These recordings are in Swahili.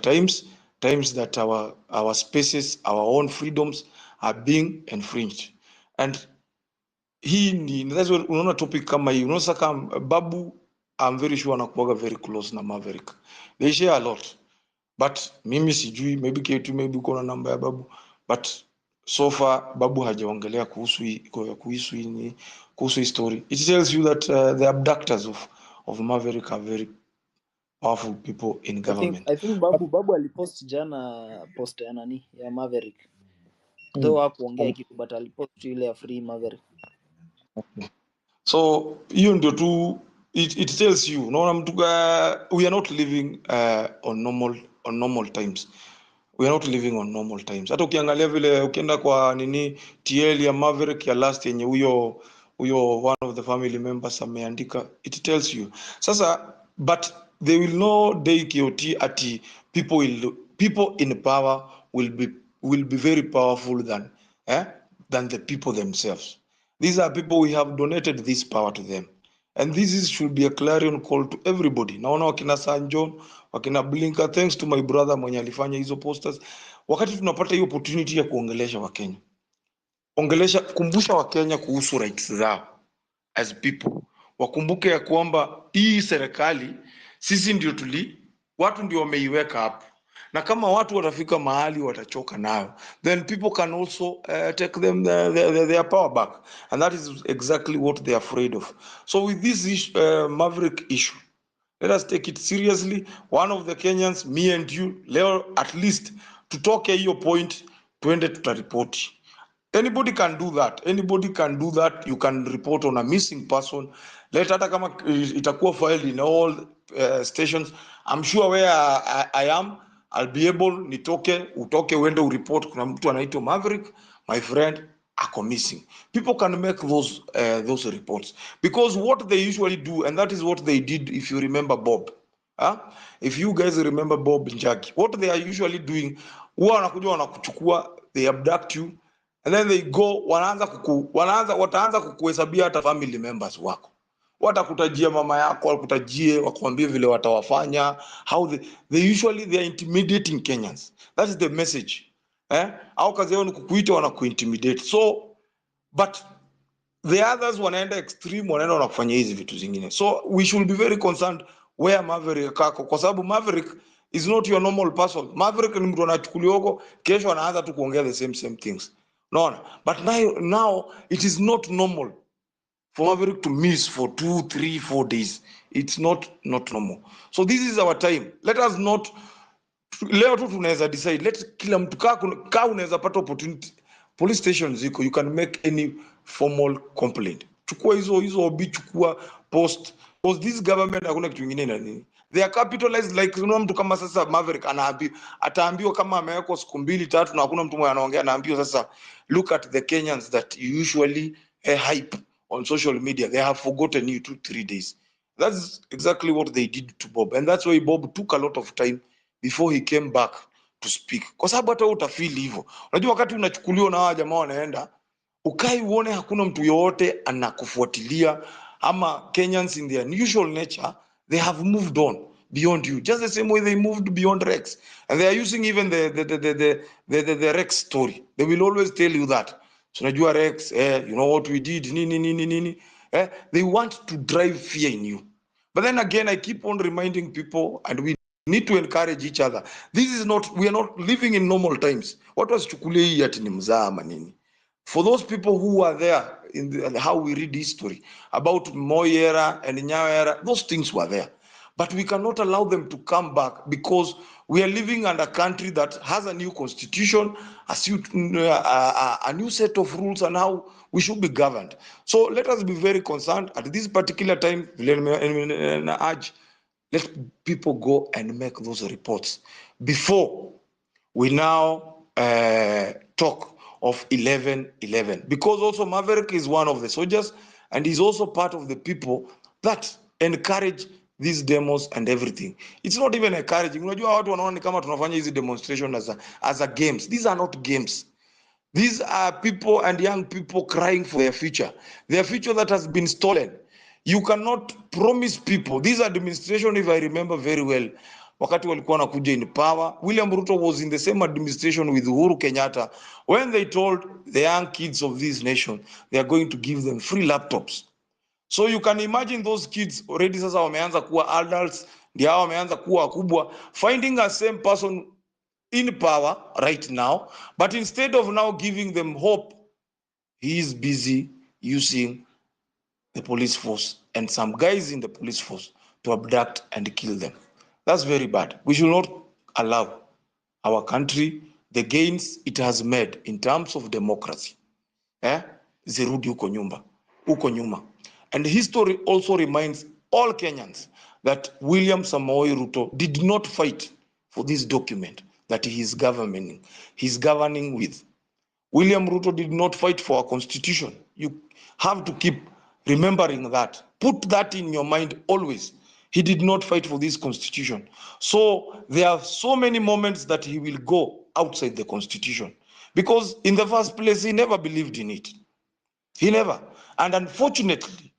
times that our spaces, our own freedoms are being infringed. And that's why unaona topic kama hii, unaona kama Babu, I'm very sure anakuwa very close na Maverick, they share a lot, but mimi sijui, maybe K2, maybe uko na namba ya Babu, but so far Babu hajaongelea kuhusu hii story. It tells you that the abductors of Maverick are very powerful people in government. I think Babu alipost jana post ya nani ya Maverick. Though hakuongea kitu, but alipost ile ya free Maverick. So hiyo ndio tu it tells you, unaona mtu, we are not living on normal times. We are not living on normal times. Hata ukiangalia vile ukienda kwa nini TL ya Maverick ya last yenye huyo one of the family members ameandika, it tells you. Sasa but they will know day KOT ati people in power will be very powerful than the people themselves. These are people, we have donated this power to them. And should be a clarion call to everybody. Naona wakina Sanjon, wakina Blinka, thanks to my brother mwenye alifanya hizo posters. Wakati tunapata hiyo opportunity ya kuongelesha Wakenya, kumbusha Wakenya kuhusu rights zao as people. Wakumbuke ya kwamba hii serikali sisi ndio watu ndio wameiweka hapo. Na kama watu watafika mahali watachoka nayo, then people can also take them their power back, and that is exactly what they are afraid of. So with this Maverick issue, let us take it seriously. One of the Kenyans, me and you, leo at least tutoke hiyo point, tuende tutaripoti. Anybody can do that. You can report on a missing person. Let hata kama itakuwa filed in all stations. I'm sure where I am, I'll be able, utoke uende ureport kuna mtu anaitwa Maverick, my friend, ako missing. People can make those reports, because what they usually do, and that is what they did, if you remember Bob. If you guys remember Bob Njagi, what they are usually doing, wanakuja wanakuchukua, they abduct you, and then they go, wataanza kukuhesabia hata family members wako. Watakutajia mama yako, wakutajie, wakuambie vile watawafanya, how they are intimidating Kenyans. That is the message. Au kazi yao ni kukuita, wanakuintimidate. So, but the others wanaenda extreme, wanaenda wanafanya hizi vitu zingine. So we should be very concerned where Maverick Aoko, kwa sababu Maverick is not your normal person. Maverick ni mtu anachukuliwa huko, kesho anaanza tu kuongea the same things. No. But now it is not normal for Maverick to miss for 2, 3, 4 days. It's not normal. So this is our time. Let us not, leo tu tunaweza decide, let kila mtu kaa unaweza pata opportunity, police stations ziko, you can make any formal complaint. Chukua hizo obi, chukua post, because this government hakuna kitu kingine na nini. They are capitalized, like mtu kama sasa Maverick ataambiwa kama amewekwa siku 2, 3 na hakuna mtu mmoja anaongea, anaambiwa sasa, look at the Kenyans that you usually hype on social media, they have forgotten you 2, 3 days. That's exactly what they did to Bob, and that's why Bob took a lot of time before he came back to speak. Kwa sababu hata utafeel hivyo. Unajua wakati unachukuliwa na hawa jamaa wanaenda, ukai uone hakuna mtu yote anakufuatilia, ama Kenyans in their usual nature, they have moved on beyond you, just the same way they moved beyond Rex, and they are using even the Rex story. They will always tell you that. So unajua Rex, you know what we did, nini. They want to drive fear in you. But then again, I keep on reminding people, and we need to encourage each other. We are not living in normal times. What was chukulia hii ati ni mzaa nini? For those people who are there in how we read history about Moi era and Nyayo era, those things were there. But we cannot allow them to come back, because we are living in a country that has a new constitution, a new set of rules on how we should be governed. So let us be very concerned at this particular time. Let people go and make those reports before we now talk of 11-11, because also Maverick is one of the soldiers, and he's also part of the people that encourage these demos and everything. It's not even encouraging. Unajua watu wanaona ni kama tunafanya hizi demonstration as a games. These are not games. These are people and young people crying for their future that has been stolen. You cannot promise people. This administration, if I remember very well, wakati walikuwa wanakuja in power. William Ruto was in the same administration with Uhuru Kenyatta when they told the young kids of this nation they are going to give them free laptops. So you can imagine those kids already sasa wameanza kuwa adults, ndio hao wameanza kuwa wakubwa, finding a same person in power right now, but instead of now giving them hope, he is busy using the police force and some guys in the police force to abduct and kill them. That's very bad. We should not allow our country, the gains it has made in terms of democracy, zirudi huko nyuma. And history also reminds all Kenyans that William Samoei Ruto did not fight for this document that he is governing with. William Ruto did not fight for a constitution. You have to keep remembering that. Put that in your mind always. He did not fight for this constitution. So there are so many moments that he will go outside the constitution, because in the first place, he never believed in it. He never. And unfortunately,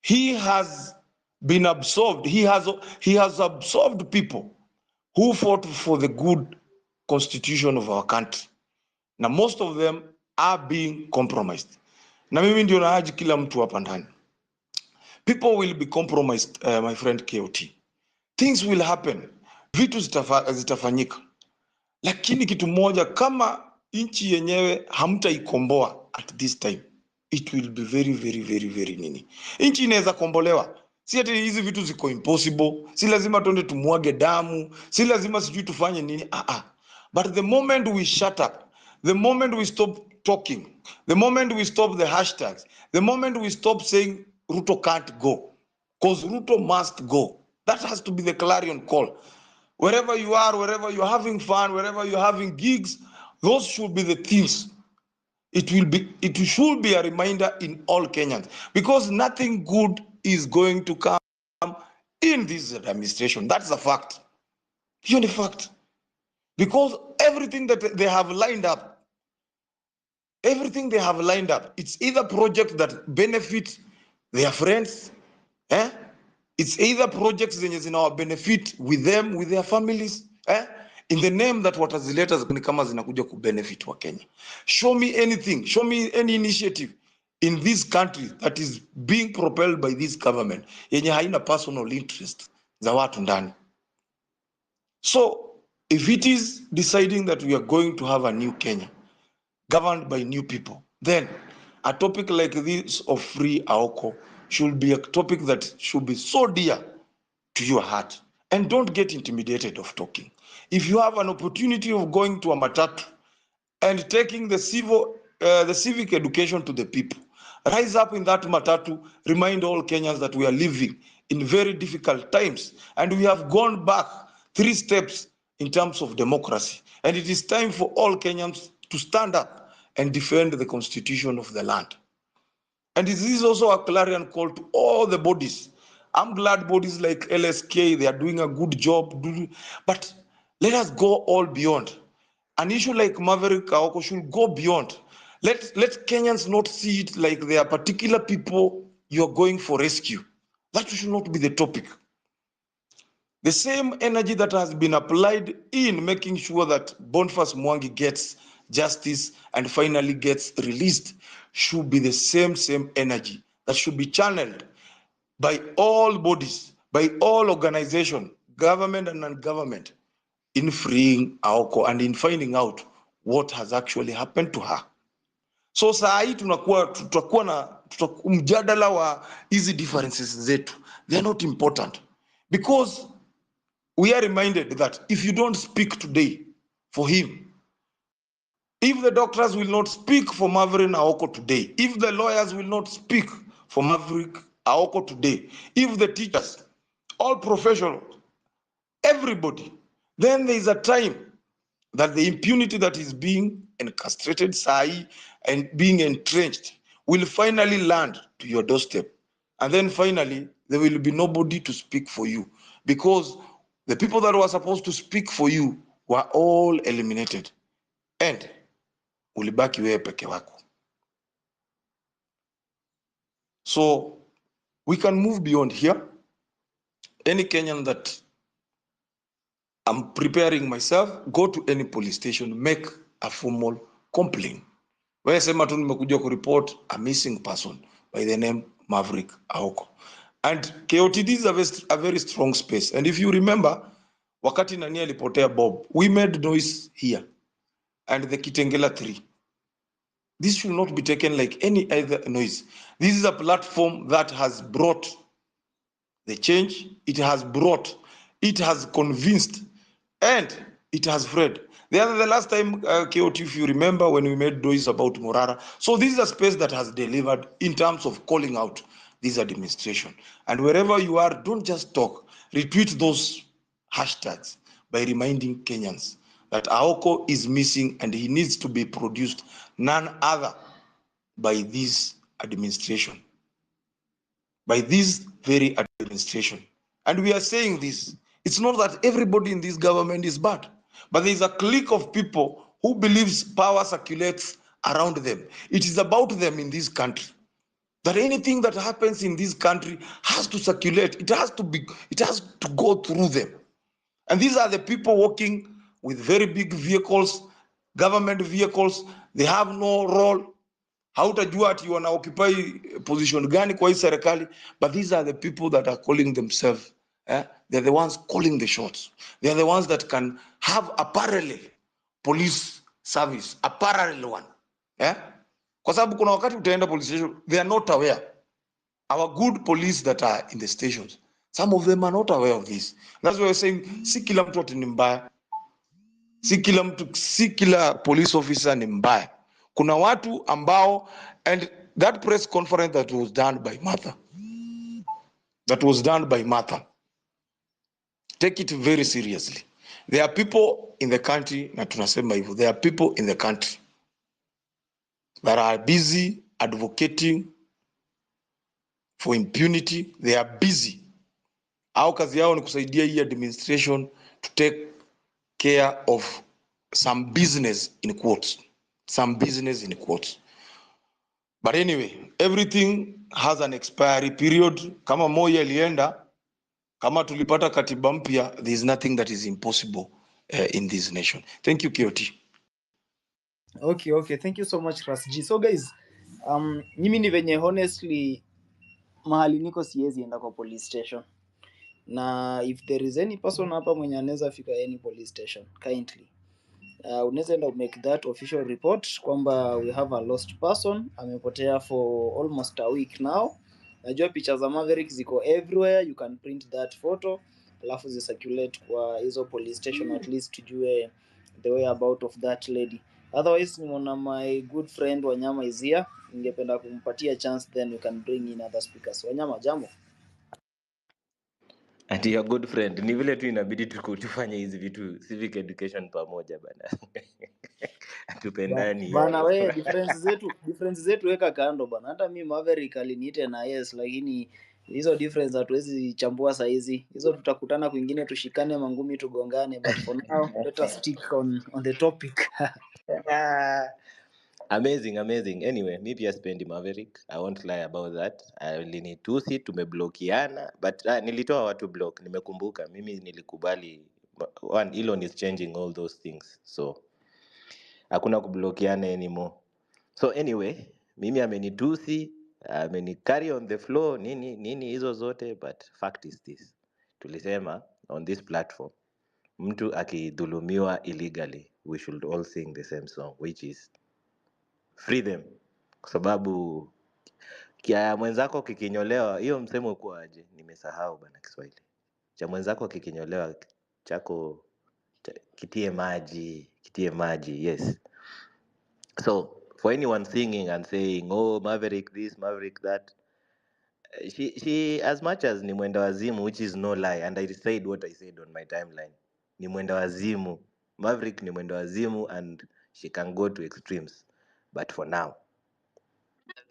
he has been absorbed. He has absorbed people who fought for the good constitution of our country. Now most of them are being compromised. Na mimi ndio naaji kila mtu hapa ndani. People will be compromised, my friend KOT. Things will happen. Vitu zitafanyika. Lakini kitu moja, kama nchi yenyewe hamtaikomboa at this time, it will be very, very, very, very nini. Nchi inaweza kombolewa. Si ati hizi vitu ziko impossible. Si lazima tuende tumwage damu. Si lazima sijui tufanye nini. But the moment we shut up, the moment we stop talking, the moment we stop the hashtags, the moment we stop saying Ruto can't go, because Ruto must go. That has to be the clarion call. Wherever you are, wherever you're having fun, wherever you're having gigs, those should be the things. It should be a reminder in all Kenyans, because nothing good is going to come in this administration. That's a fact. You're the fact. Because everything that they have lined up, it's either projects that benefit their friends, it's either projects zenye zinawa benefit with them, with their families, in the name that watazileta ni kama zinakuja kubenefit wa Kenya. Show me anything, show me any initiative in this country that is being propelled by this government yenye haina personal interest za watu ndani. So if it is deciding that we are going to have a new Kenya governed by new people, then a topic like this of free Aoko should be a topic that should be so dear to your heart. And don't get intimidated of talking. If you have an opportunity of going to a matatu and taking the civic education to the people, rise up in that matatu, remind all Kenyans that we are living in very difficult times, and we have gone back 3 steps in terms of democracy. And it is time for all Kenyans to stand up and defend the constitution of the land. And this is also a clarion call to all the bodies. I'm glad bodies like LSK, they are doing a good job, but let us go all beyond. An issue like Maverick Aoko should go beyond. Let Kenyans not see it like they are particular people you are going for rescue. That should not be the topic. The same energy that has been applied in making sure that Boniface Mwangi gets justice and finally gets released should be the same energy that should be channeled by all bodies, by all organizations, government and non-government, in freeing Aoko and in finding out what has actually happened to her. So saa hii tutakuwa na mjadala wa hizi differences zetu. They are not important, because we are reminded that if you don't speak today for him, if the doctors will not speak for Maverick Aoko today, if the lawyers will not speak for Maverick Aoko today, if the teachers, all professionals, everybody, then there is a time that the impunity that is being encastrated and being entrenched will finally land to your doorstep. And then finally, there will be nobody to speak for you, because the people that were supposed to speak for you were all eliminated. And ulibaki wewe peke wako. So we can move beyond here. Any Kenyan that I'm preparing myself, go to any police station, make a formal complaint. Wewe sema tu nimekuja report a missing person by the name Maverick Aoko. And KOTD is a very strong space. And if you remember, wakati nani alipotea Bob, we made noise here. And the Kitengela 3. This should not be taken like any other noise. This is a platform that has brought the change, it has convinced, and it has spread. The last time, KOT, if you remember, when we made noise about Morara. So this is a space that has delivered in terms of calling out this administration. And wherever you are, don't just talk. Retweet those hashtags by reminding Kenyans that Aoko is missing and he needs to be produced, none other by this administration. By this very administration. And we are saying this. It's not that everybody in this government is bad, but there is a clique of people who believes power circulates around them. It is about them in this country. That anything that happens in this country has to circulate. It has to go through them. And these are the people working with very big vehicles, government vehicles. They have no role. Hautajua ati wana occupy position gani kwa hii serikali, but these are the people that are calling themselves, they're the ones calling the shots. They're the ones that can have a parallel police service, a parallel one. Kwa sababu kuna wakati utaenda police station, they are not aware. Our good police that are in the stations, some of them are not aware of this. That's why we're saying, si kila mtu ati ni mbaya. Si kila police officer ni mbaya. Kuna watu ambao, and that press conference that was done by Martha, take it very seriously. There are people in the country, na tunasema hivyo, there are people in the country that are busy advocating for impunity. They are busy. Au kazi yao ni kusaidia hii administration to take care of some business in quotes. But anyway, everything has an expiry period. Kama Moi alienda, kama tulipata katiba mpya, there is nothing that is impossible in this nation. Thank you, KOT. Okay. Thank you so much, Rasji. So guys, mimi ni venye honestly mahali niko siwezi enda kwa police station. Na if there is any person hapa mwenye anaweza fika any police station, kindly unaweza enda make that official report kwamba we have a lost person, amepotea for almost a week now. Najua picha za Maverick ziko everywhere, you can print that photo alafu zi circulate kwa hizo police station, at least tujue the way about of that lady. Otherwise nimeona my good friend Wanyama is here, ningependa kumpatia chance, then you can bring in other speakers. Wanyama, jambo. Ati your good friend, ni vile tu inabidi tufanye hizi vitu civic education pamoja bana. Atupendani Bana we difference zetu weka kando bana. Hata mimi Maverick aliniite na yes, lakini hizo difference hatuwezi chambua saa hizi. Hizo tutakutana kwingine tushikane mangumi tugongane, but for now let us stick on the topic. Amazing. Anyway, mi pia spendi Maverick. I won't lie about that. Alinitusi, tumeblokiana, but nilitoa watu block, nimekumbuka. Mimi nilikubali. One, Elon is changing all those things. So, hakuna kublokiana anymore. So anyway, mimi amenitusi, carry on the floor, nini hizo zote, but fact is this. Tulisema on this platform, mtu akidhulumiwa illegally, we should all sing the same song, which is free them. Kwa sababu kia mwenzako kikinyolewa, hiyo msemo kwa aje, nimesahau bana Kiswahili. Cha mwenzako kikinyolewa, chako kitie maji, yes. So for anyone singing and saying, oh, Maverick this, Maverick that, she as much as ni mwenda wazimu, which is no lie, and I said what I said on my timeline, ni mwenda wazimu, Maverick ni mwenda wazimu, and she can go to extremes, but for now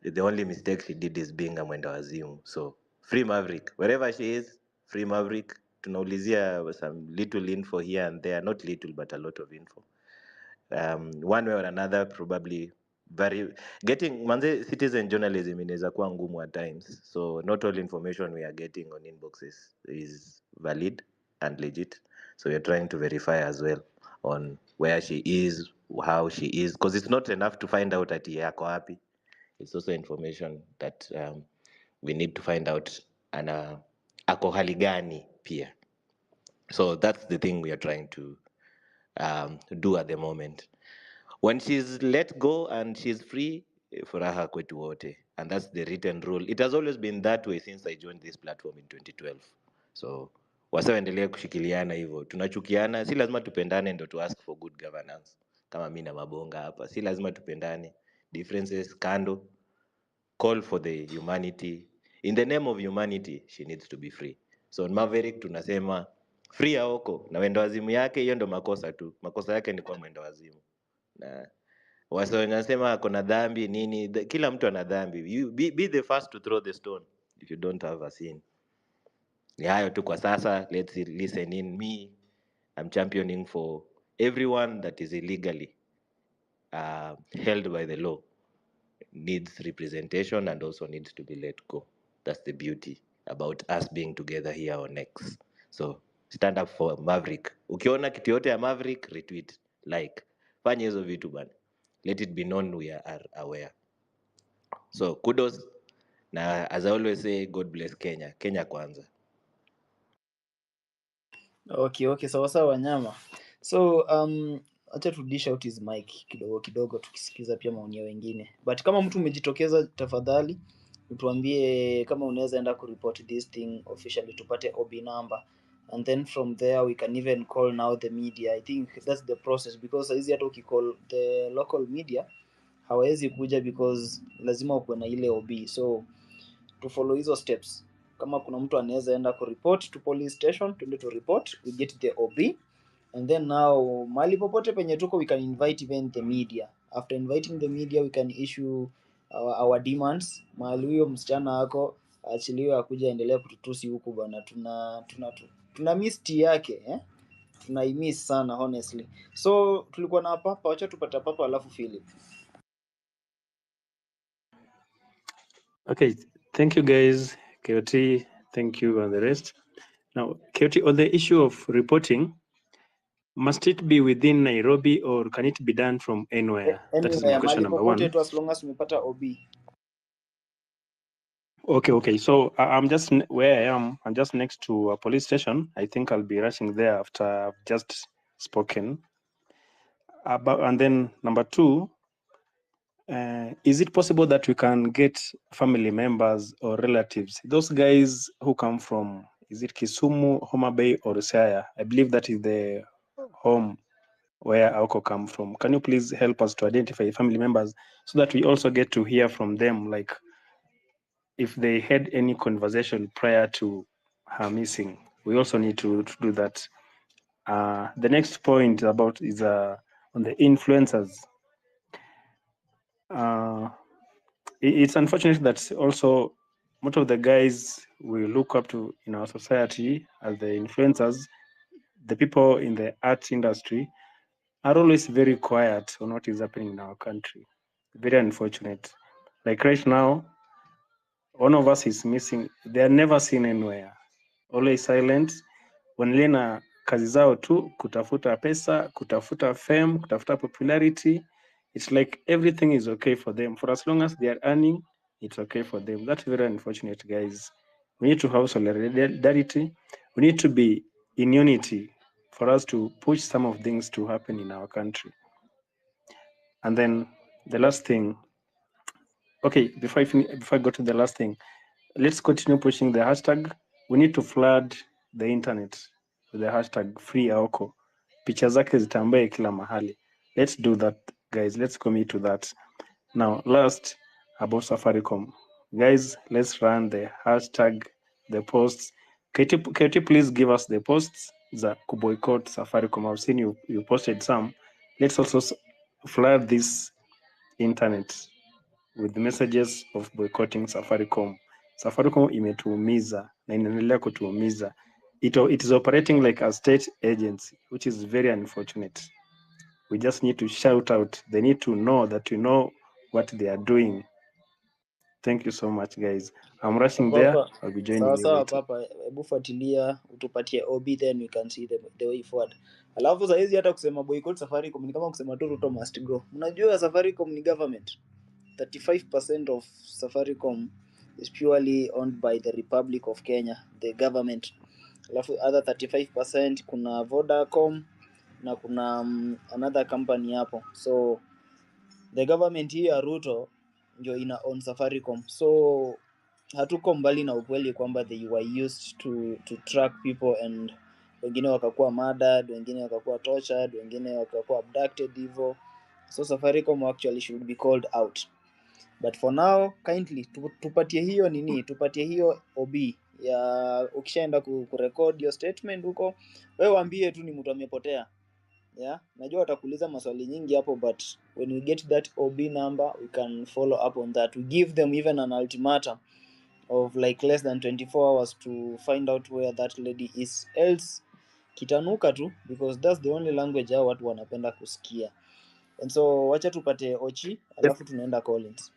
the only mistake she did is being a mwenda wazimu. So free Maverick wherever she is, free Maverick. Tunaulizia some little info here and there, not little but a lot of info. One way or another, probably getting manze citizen journalism inaweza kuwa ngumu at times, so not all information we are getting on inboxes is valid and legit. So we're trying to verify as well on where she is, how she is, because it's not enough to find out ati yako wapi. It's also information that we need to find out ana ako hali gani pia. So that's the thing we are trying to do at the moment. When she's let go and she's free, furaha kwetu wote, and that's the written rule. It has always been that way since I joined this platform in 2012. So wasaendelee kushikiliana hivyo, tunachukiana, si lazima tupendane ndo to ask for good governance. Kama mimi na mabonga hapa, si lazima tupendane, differences kando, call for the humanity. In the name of humanity, she needs to be free. So on Maverick tunasema free Aoko, na wendo wazimu yake hiyo ndo makosa tu. Makosa yake ni kwa mwendo wazimu. Na wasa wanasema ako na dhambi nini, kila mtu ana dhambi. You be the first to throw the stone if you don't have a sin. Ni hayo tu kwa sasa. Let's listen in. Me, I'm championing for everyone that is illegally held by the law needs representation and also needs to be let go. That's the beauty about us being together here on X. So stand up for Maverick. Ukiona kitu yote ya Maverick, retweet, like, fanya hizo vitu bana. Let it be known we are aware. So kudos, na as I always say, God bless Kenya. Kenya kwanza. Okay, sawa wanyama. So acha tu dish out his mic kidogo kidogo tukisikiza pia maoni ya wengine. But kama mtu umejitokeza, tafadhali utuambie kama unaweza enda kureport this thing officially, tupate OB number, and then from there we can even call now the media. I think that's the process, because hizi hata ukicall the local media hawezi kuja because lazima ukuwe na ile OB. So to follow hizo steps, kama kuna mtu anaweza enda kureport to police station, tuende to report, we get the OB, and then now mali popote penye tuko we can invite even the media. After inviting the media we can issue our demands. Mali huyo msichana ako achiliwe akuja endelea kututusi huku bana, tuna miss tea yake tunaimiss sana honestly. So tulikuwa na papa, acha tupata papa alafu Philip. Okay, thank you guys, KOT, thank you and the rest. Now, KOT, on the issue of reporting, must it be within Nairobi or can it be done from anywhere? That is my question number one. Tu as long as umepata OB. Okay. So I'm just where I am. I'm just next to a police station. I think I'll be rushing there after I've just spoken. And then number two, is it possible that we can get family members or relatives, those guys who come from, is it Kisumu, Homa Bay, or Siaya? I believe that is the home where Aoko come from. Can you please help us to identify family members so that we also get to hear from them, like if they had any conversation prior to her missing? We also need to do that. The next point about is on the influencers. It's unfortunate that also most of the guys we look up to in our society as the influencers, the people in the arts industry, are always very quiet on what is happening in our country. Very unfortunate. Like right now, one of us is missing. They are never seen anywhere. Always silent. Wanaendelea na kazi zao tu, kutafuta pesa, kutafuta fame, kutafuta popularity. It's like everything is okay for them. For as long as they are earning, it's okay for them. That's very unfortunate, guys. We need to have solidarity. We need to be in unity for us to push some of things to happen in our country. And then the last thing, okay, before I go to the last thing, let's continue pushing the hashtag. We need to flood the internet with the hashtag free Aoko. Picha zake zitambae kila mahali. Let's do that, guys. Let's commit to that. Now, last, about Safaricom. Guys, let's run the hashtag, the posts. KT, please give us the posts that could boycott Safaricom. I've seen you posted some. Let's also flood this internet with messages of boycotting Safaricom. Safaricom imetuumiza na inaendelea kutuumiza. It is operating like a state agency, which is very unfortunate. We just need to shout out. They need to know that we know what they are doing. Thank you so much, guys. I'm rushing there. Papa, I'll be joining sawa you sawa later. papa, hebu fuatilia utupatie OB, then we can see the way forward. Alafu saizi hata kusema boycott Safaricom ni kama kusema tu Ruto must go. Mnajua Safaricom ni government. 35% of Safaricom is purely owned by the Republic of Kenya, the government. Alafu other 35% kuna Vodacom na kuna another company hapo. So the government hii ya Ruto ndio ina own Safaricom. So hatuko mbali na ukweli kwamba they were used to track people, and wengine wakakuwa murdered, wengine wakakuwa tortured, wengine wakakuwa abducted hivyo. So Safaricom actually should be called out. But for now kindly tupatie hiyo nini, tupatie hiyo OB ya ukishaenda kurecord your statement huko, wewe waambie tu ni mtu amepotea. Yeah, najua watakuuliza maswali nyingi hapo, but when we get that OB number we can follow up on that. We give them even an ultimatum of like less than 24 hours to find out where that lady is, else kitanuka tu, because that's the only language hao watu wanapenda kusikia. And so wacha tupate Ochi alafu tunaenda Collins.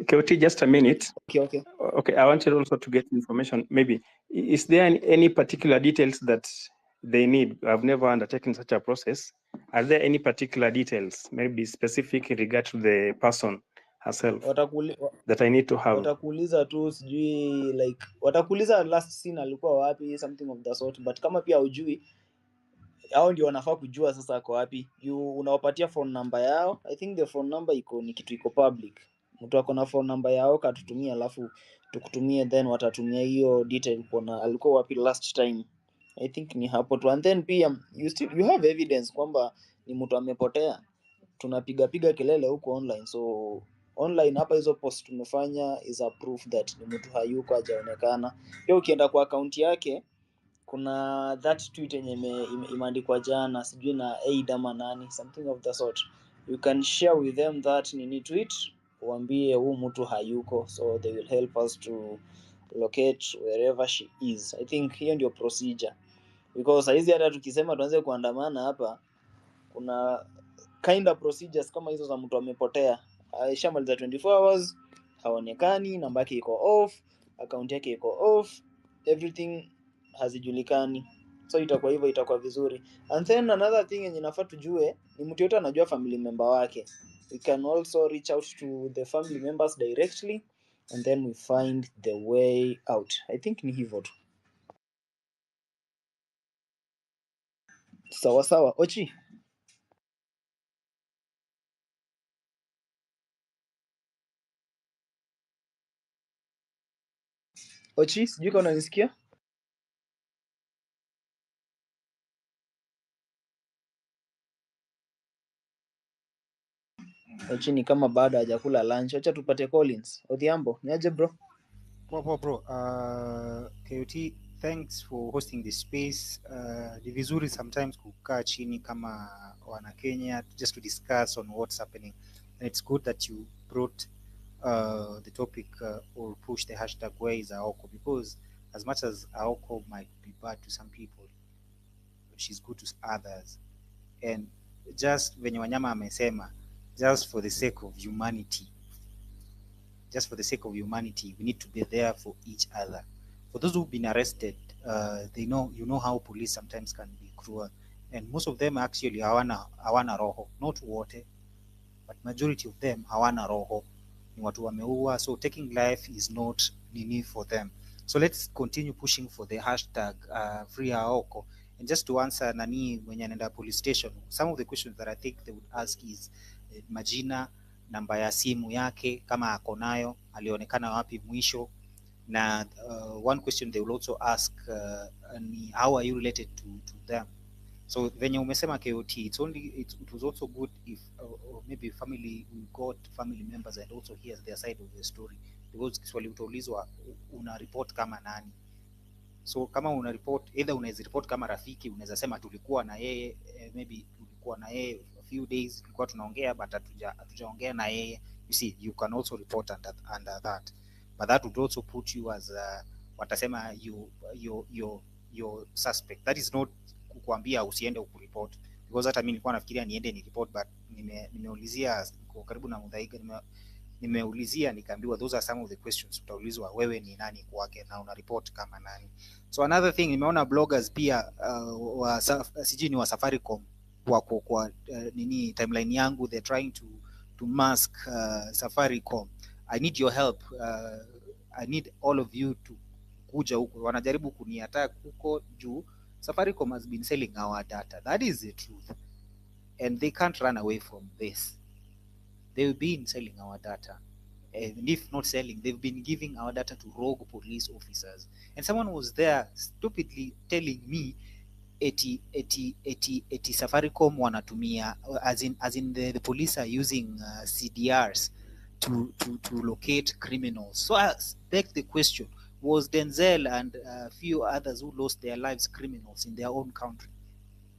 KOT, just a minute. Okay. Okay, I wanted also to get information. Maybe is there any particular details that they need? I've never undertaken such a process. Are there any particular details, maybe specific in regard to the person herself, that I need to have? Watakuuliza tu sijui like watakuuliza last scene alikuwa wapi, something of the sort, but kama pia hujui, hao ndio wanafaa kujua sasa ako wapi. Unawapatia phone number yao. I think the phone number ni kitu iko public. Mtu ako na phone number yao katutumia, alafu tukutumie, then watatumia hiyo detail kuna alikuwa wapi last time. I think ni hapo tu, and then pia you have evidence kwamba ni mtu amepotea. Tunapiga kelele huko online, so online hapa hizo post tumefanya is a proof that ni mtu hayuko, hajaonekana. Pia ukienda kwa account yake kuna that tweet yenye imeandikwa jana sijui na aid ama nani, something of the sort. You can share with them that nini tweet, uambie huu mtu hayuko, so they will help us to locate wherever she is. I think hiyo ndio procedure, because saizi hata tukisema tuanze kuandamana hapa, kuna kind of procedures kama hizo za mtu amepotea, aishamaliza 24 hours haonekani, namba yake iko off, account yake iko off, everything hazijulikani. So itakuwa hivyo, itakuwa vizuri. And then another thing yenye nafaa tujue ni mtu yote anajua family member wake. We can also reach out to the family members directly, and then we find the way out. I think ni hivyo tu. Sawa Ochi. Ochi, sijui kama unanisikia? Ochi ni kama bado hajakula lunch. Acha tupate Collins. Odhiambo, niaje bro? Bro. KOT, thanks for hosting this space. Ni vizuri sometimes kukaa chini kama wana Kenya just to discuss on what's happening. And it's good that you brought the topic or push the hashtag where is Aoko, because as much as Aoko might be bad to some people, she's good to others. And just venye Wanyama amesema, just for the sake of humanity, we need to be there for each other. For those who've been arrested, they know, you know how police sometimes can be cruel, and most of them actually hawana roho, not wote, but majority of them hawana roho, ni watu wameua. So taking life is not nini for them. So let's continue pushing for the hashtag free Aoko. And just to answer nani mwenye anaenda police station, some of the questions that I think they would ask is majina, namba ya simu yake kama ako nayo, alionekana wapi mwisho, na one question they will also ask ni how are you related to them. So venye umesema KOT, it was also good if or maybe we got family members and also hear their side of the story, because Kiswahili utaulizwa una report kama nani. So kama una report, either unaweza report kama rafiki, unaweza sema tulikuwa na yeye, maybe tulikuwa na yeye a few days, tulikuwa tunaongea but hatujaongea na yeye. You see, you can also report under that, but that would also put you as watasema you suspect. That is not kukuambia usiende ukureport, because hata mimi nilikuwa nafikiria niende ni report, but nimeulizia kwa karibu na Muthaiga, nimeulizia nikaambiwa those are some of the questions utaulizwa wewe ni nani kwake na una report kama nani. So another thing nimeona bloggers pia sijui ni wa Safaricom wako kwa nini timeline yangu, they're trying to mask Safaricom. I need your help. I need all of you to kuja huko, wanajaribu kuniattack huko juu Safaricom has been selling our data. That is the truth, and they can't run away from this. They've been selling our data, and if not selling, they've been giving our data to rogue police officers. And someone was there stupidly telling me eti Safaricom wanatumia as in the police are using CDRs to locate criminals. So I beg the question, was Denzel and a few others who lost their lives criminals in their own country?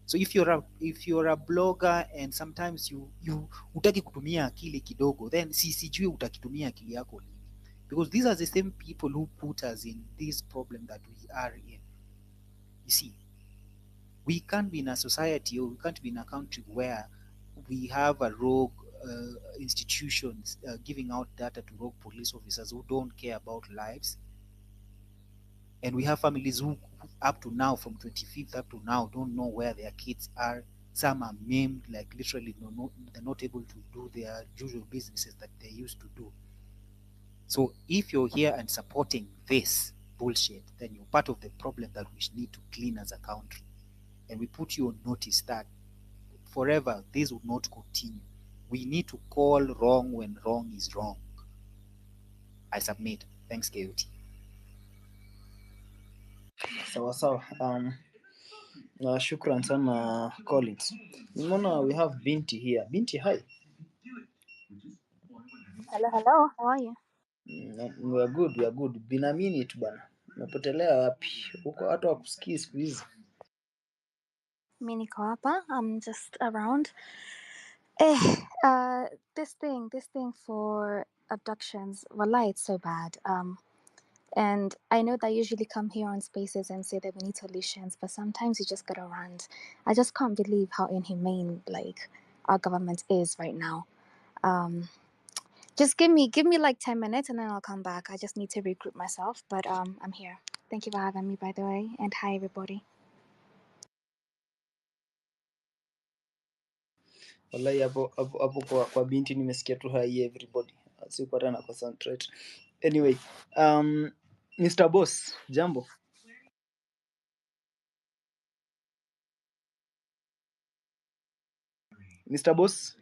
So if you're a blogger and sometimes you utaki kutumia akili kidogo, then sijui utakitumia akili yako lini, because these are the same people who put us in this problem that we are in. You see, we can't be in a society, or we can't be in a country where we have a rogue institutions giving out data to rogue police officers who don't care about lives. And we have families who up to now, from 25th up to now, don't know where their kids are. Some are maimed, like literally they're not able to do their usual businesses that they used to do. So if you're here and supporting this bullshit, then you're part of the problem that we need to clean as a country. And we put you on notice that forever this will not continue. We need to call wrong when wrong is wrong. I submit. Thanks, KOT. Sawa sawa. Shukran sana Collins. Nimeona we have Binti here. Binti, hi. Hello, how are you? We are good. Been a minute bana. Umepotelea wapi? Huko watu wakusikii siku hizi. Mimi niko hapa. I'm just around. This thing for abductions, wallahi, it's so bad. And I know that I usually come here on spaces and say that we need solutions, but sometimes you just gotta rant. I just can't believe how inhumane like our government is right now. Just give me like 10 minutes and then I'll come back. I just need to regroup myself, but I'm here. Thank you for having me, by the way, and hi everybody. Wallahi hapo kwa Binti nimesikia tu hi everybody. Sikupata na concentrate. Anyway, Mr. Boss, jambo. Mr. Boss.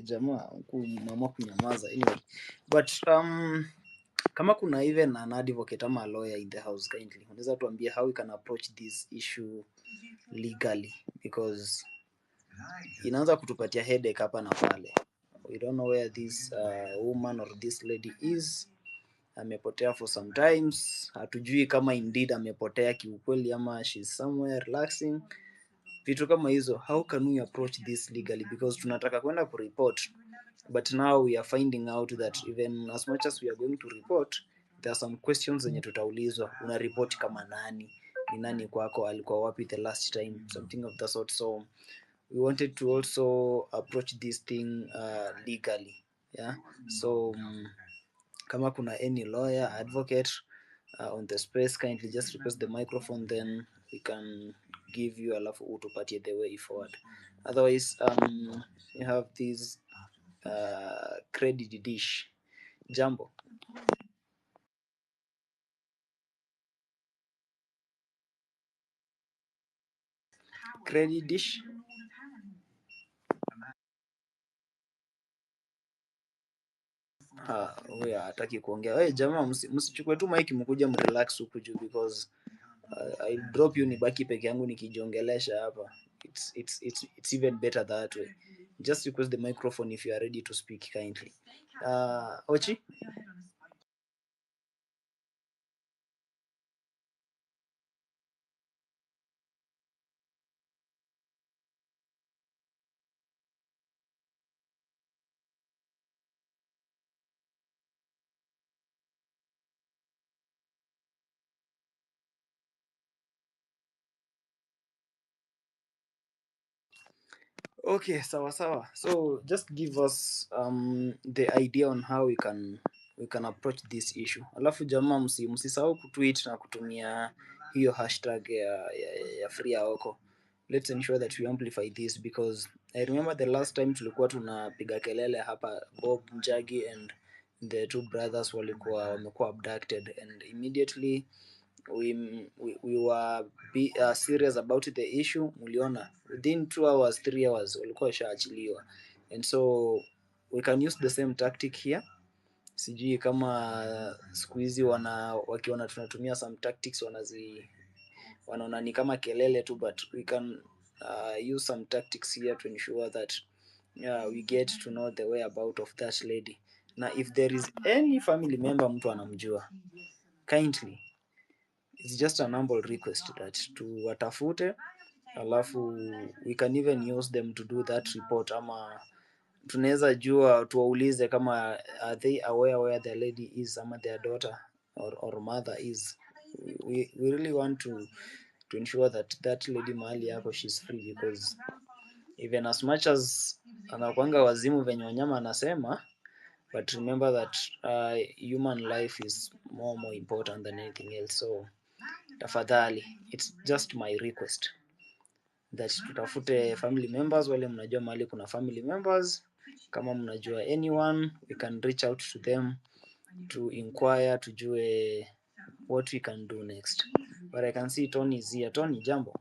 Jamaa mama kunyamaza. Anyway, but kama kuna even an advocate ama a lawyer in the house, kindly unaweza tuambie how we can approach this issue legally, because inaanza kutupatia headache hapa na pale. We don't know where this woman or this lady is. Amepotea for some times. Hatujui kama indeed amepotea kiukweli ama she's somewhere relaxing. Vitu kama hizo, how can we approach this legally, because tunataka kwenda kureport, but now we are finding out that even as much as we are going to report, there are some questions zenye tutaulizwa. Una report kama nani? Ni nani kwako? Alikuwa wapi the last time? Something of the sort. So we wanted to also approach this thing legally. Yeah. So kama kuna any lawyer, advocate on the space, kindly just request the microphone, then we can give you alafu utupatie the way forward. Otherwise, you have this credit dish. Jambo. Credit dish. Huyo hataki kuongea. Jamaa msichukue tu mic mkuja mrelax huku juu, because I'll drop you nibaki peke yangu nikijiongelesha hapa. It's even better that way. Just request the microphone if you are ready to speak, kindly. Ochi? Okay, sawa. So just give us the idea on how we can approach this issue. Alafu jamaa msisahau kutweet na kutumia hiyo hashtag ya Free Aoko. Let's ensure that we amplify this because I remember the last time tulikuwa tunapiga kelele hapa, Bob Njagi and the two brothers wamekuwa abducted, and immediately we were serious about the issue. Muliona within 2 hours 3 hours walikuwa washaachiliwa, and so we can use the same tactic here. Sijui kama siku hizi wakiona tunatumia some tactics wanaona ni kama kelele tu, but we can use some tactics here to ensure that we get to know the whereabout of that lady. Na if there is any family member mtu anamjua, kindly, it's just an humble request that tuwatafute, alafu we can even use them to do that report, ama tunaweza jua tuwaulize kama are they aware where the lady is ama their daughter or mother is. We really want to ensure that that lady mahali yako she's free, because even as much as anakwanga wazimu venye wanyama anasema, but remember that human life is more important than anything else. So tafadhali, it's just my request that tutafute family members, wale mnajua mahali kuna family members, kama mnajua anyone, we can reach out to them to inquire, tujue what we can do next. But I can see Tony is here. Tony, jambo.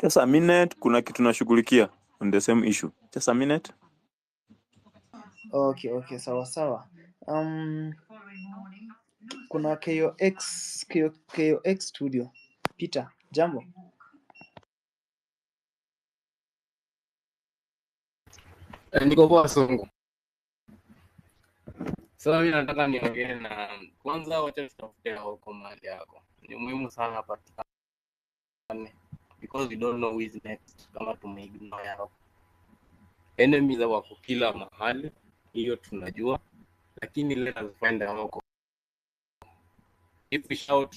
Just a minute, kuna kitu nashughulikia on the same issue. Just a minute. Okay, sawa. Kuna KOX studio. Peter, jambo. Niko poa Songo. Sasa mimi nataka niongee na kwanza, wacha tutafute huko mahali yako. Ni muhimu sana patikane because we don't know who is next kama tumeignore yao. Enemies wako kila mahali, hiyo tunajua, lakini let us find Aoko. If we shout,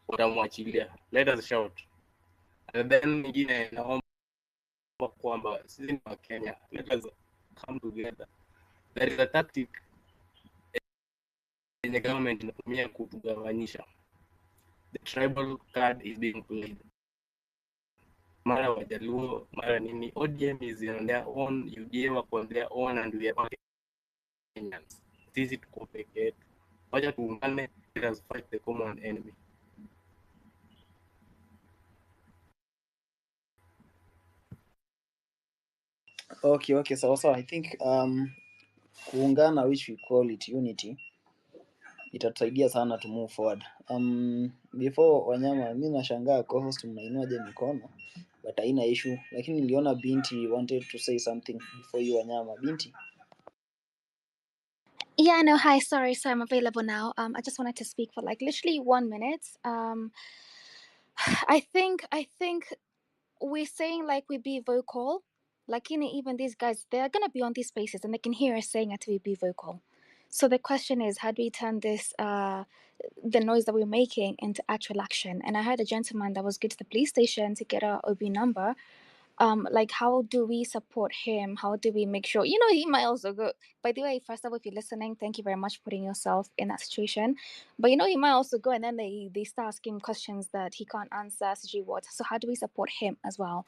watamwachilia. Let us shout. And then nyingine naomba kwamba sisi ni wa Kenya, let us come together. There is a tactic the government inatumia kutugawanyisha. The tribal card is being played. Mara Wajaluo, mara nini. ODM is on their own, UDM wako on their own, and we are all Kenyans. Sisi tuko peke yetu. Wacha tuungane, let us fight the common enemy. Okay, sawa. I think kuungana, which we call it unity, itatusaidia sana to move forward. Before wanyama, mimi nashangaa co-host mnainua mikono, but haina issue, lakini niliona Binti wanted to say something before you wanyama. Binti. Yeah, no, hi, sorry, so I'm available now. I just wanted to speak for like literally 1 minute. I think we're saying like we be vocal, like even these guys, they're gonna be on these spaces and they can hear us saying it to be vocal. So the question is, how do we turn this the noise that we're making into actual action? And I heard a gentleman that was good to the police station to get a OB number. Like, how do we support him? How do we make sure, he might also go, by the way, first of all, if you're listening, thank you very much for putting yourself in that situation. But he might also go and then they start asking questions that he can't answer. So how do we support him as well?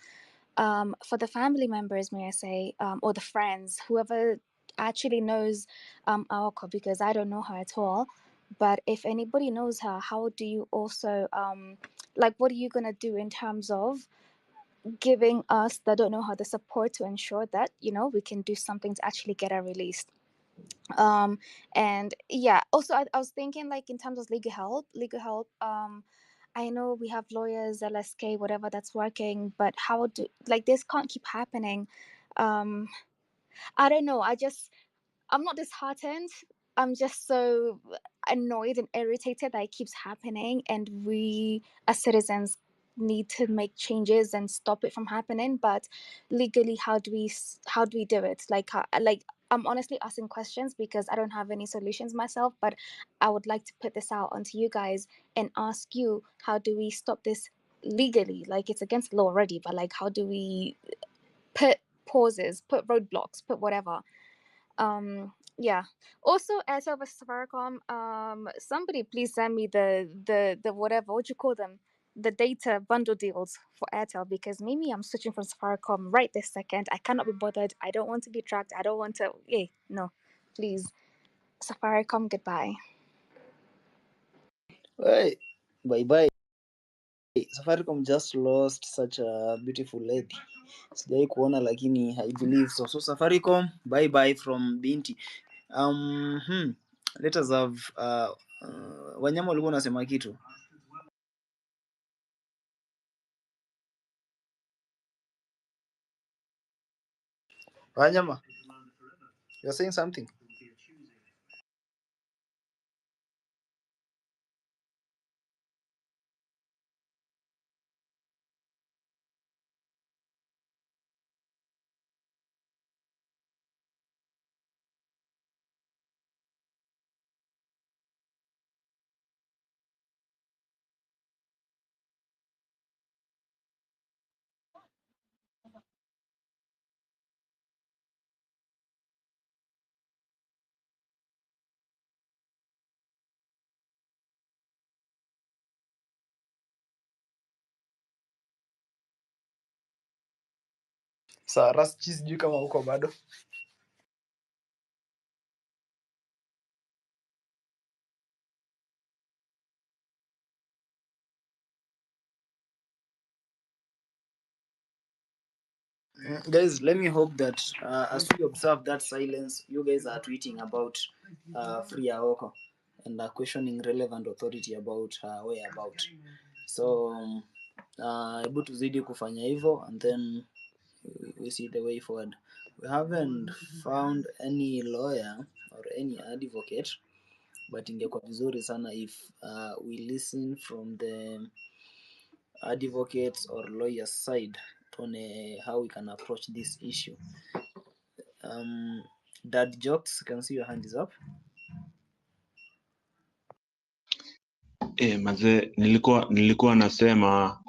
For the family members, may I say, or the friends, whoever actually knows Aoko, because I don't know her at all. But if anybody knows her, how do you also like, what are you gonna do in terms of giving us that don't know how the support to ensure that we can do something to actually get her released? And yeah, also I was thinking, like, in terms of legal help, I know we have lawyers, LSK, whatever, that's working, but how do, like, this can't keep happening. I don't know, I'm not disheartened. I'm just so annoyed and irritated that it keeps happening, and we as citizens need to make changes and stop it from happening. But legally, how do we do it? Like, I'm honestly asking questions because I don't have any solutions myself. But I would like to put this out onto you guys and ask you, how do we stop this legally, like it's against the law already, but like how do we put pauses, put roadblocks, put whatever? Yeah. Also, Airtel versus Safaricom, somebody please send me the whatever, what you call them, the data bundle deals for Airtel, because maybe I'm switching from Safaricom right this second. I cannot be bothered. I don't want to be tracked. I don't want to. No, please, Safaricom, goodbye. Hey, bye bye. Safaricom just lost such a beautiful lady. Sijai kuona lakini I believe so. So Safaricom, bye bye from Binti. Let us have Wanyama walikuwa unasema kitu. Wanyama, you're saying something. Sa Raschi sijui kama uko bado. Guys, let me hope that as we observe that silence, you guys are tweeting about Free Aoko and questioning relevant authority about her whereabout. So hebu tuzidi kufanya hivyo, and then we see the way forward. We haven't found any lawyer or any advocate, but ingekuwa vizuri sana if we listen from the advocates or lawyers side tuone how we can approach this issue. Dad Jokes, can see your hand is up. Mazee, nilikuwa nasema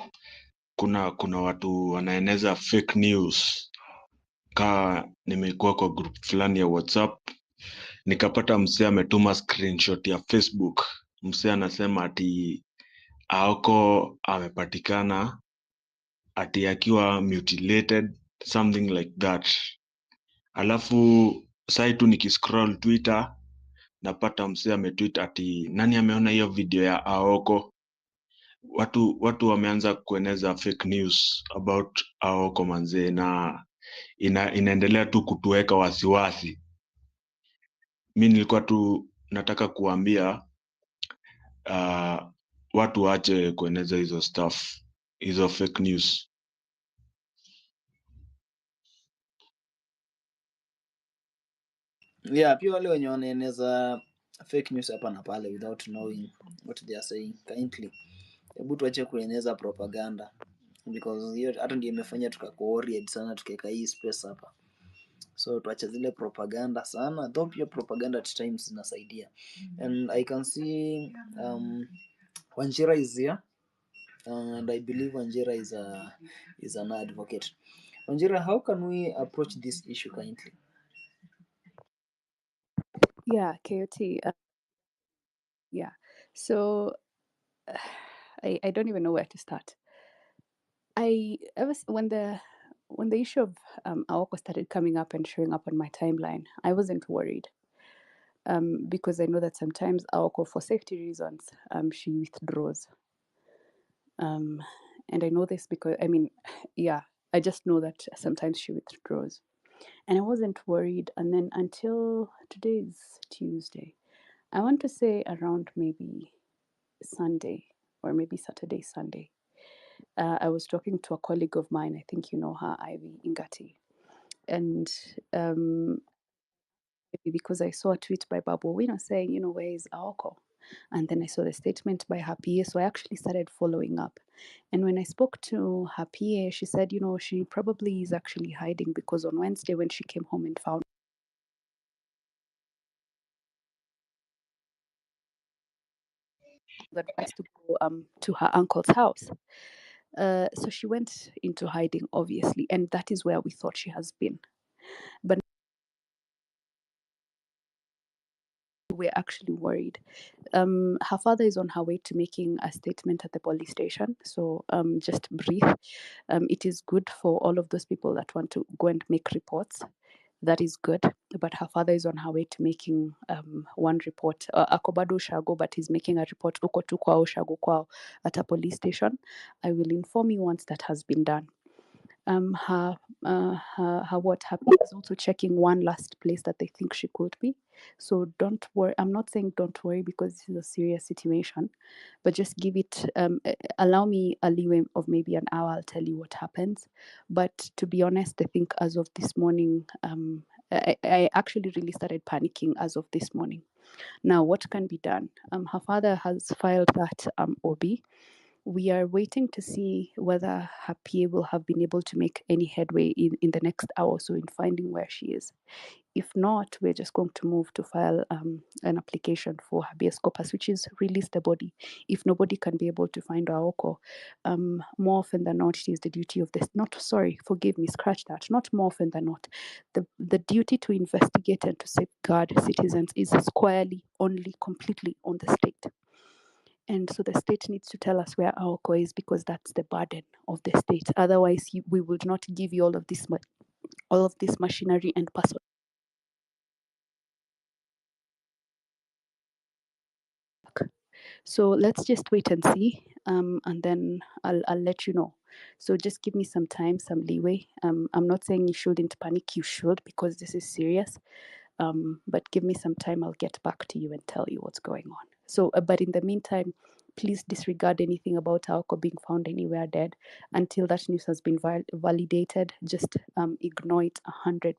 kuna watu wanaeneza fake news. Nimekuwa kwa group fulani ya WhatsApp, nikapata msee ametuma screenshot ya Facebook. Msee anasema ati Aoko amepatikana ati akiwa mutilated, something like that. Alafu sai tu nikiscroll Twitter napata msee ametweet ati nani ameona hiyo video ya Aoko. Watu wameanza kueneza fake news about Aoko manzee, na inaendelea tu kutuweka wasiwasi. Mi nilikuwa tu nataka kuambia watu waache kueneza hizo stuff, hizo fake news. Yeah, pia wale wenye wanaeneza fake news hapa na pale without knowing what they are saying, kindly hebu tuache kueneza propaganda, because hiyo hata ndio imefanya tukakooried sana tukeka hii space hapa. So tuache zile propaganda sana, though pia propaganda at times zinasaidia. And I can see Wanjira is here, and I believe Wanjira is an advocate. Wanjira, how can we approach this issue kindly? Yeah, KOT. Yeah. So I don't even know where to start. When the issue of Aoko started coming up and showing up on my timeline, I wasn't worried. Because I know that sometimes Aoko, for safety reasons, she withdraws. And I know this because, I just know that sometimes she withdraws. And I wasn't worried. And then until today is Tuesday, I want to say around maybe Sunday or maybe Saturday, Sunday, I was talking to a colleague of mine. I think you know her, Ivy Ingati. And because I saw a tweet by Babu Wino saying, where is Aoko? And then I saw the statement by her PA. So I actually started following up. And when I spoke to her PA, she said, she probably is actually hiding because on Wednesday when she came home and found the advice to go to her uncle's house. So she went into hiding, obviously, and that is where we thought she has been. But we're actually worried. Her father is on her way to making a statement at the police station. So just breathe. It is good for all of those people that want to go and make reports. That is good. But her father is on her way to making one report. Akobado Shago, but he's making a report uko tu kwao Shago kwao at a police station. I will inform you once that has been done. Her PA is also checking one last place that they think she could be. So don't worry. I'm not saying don't worry because this is a serious situation, but just give it. Allow me a leeway of maybe an hour. I'll tell you what happens. But to be honest, I think as of this morning, I actually really started panicking as of this morning. Now, what can be done? Her father has filed that OB. We are waiting to see whether her PA will have been able to make any headway in the next hour or so in finding where she is. If not, we're just going to move to file an application for habeas corpus, which is release the body. If nobody can be able to find Aoko, more often than not, it is the duty of this. Not sorry, forgive me, scratch that. Not more often than not, the duty to investigate and to safeguard citizens is squarely, only, completely on the state. And so the state needs to tell us where Aoko is because that's the burden of the state. Otherwise, we would not give you all of this machinery and person. So let's just wait and see, and then I'll let you know. So just give me some time, some leeway. I'm not saying you shouldn't panic. You should because this is serious. But give me some time. I'll get back to you and tell you what's going on. So, but in the meantime, please disregard anything about Aoko being found anywhere dead until that news has been validated. Just ignore it 100%.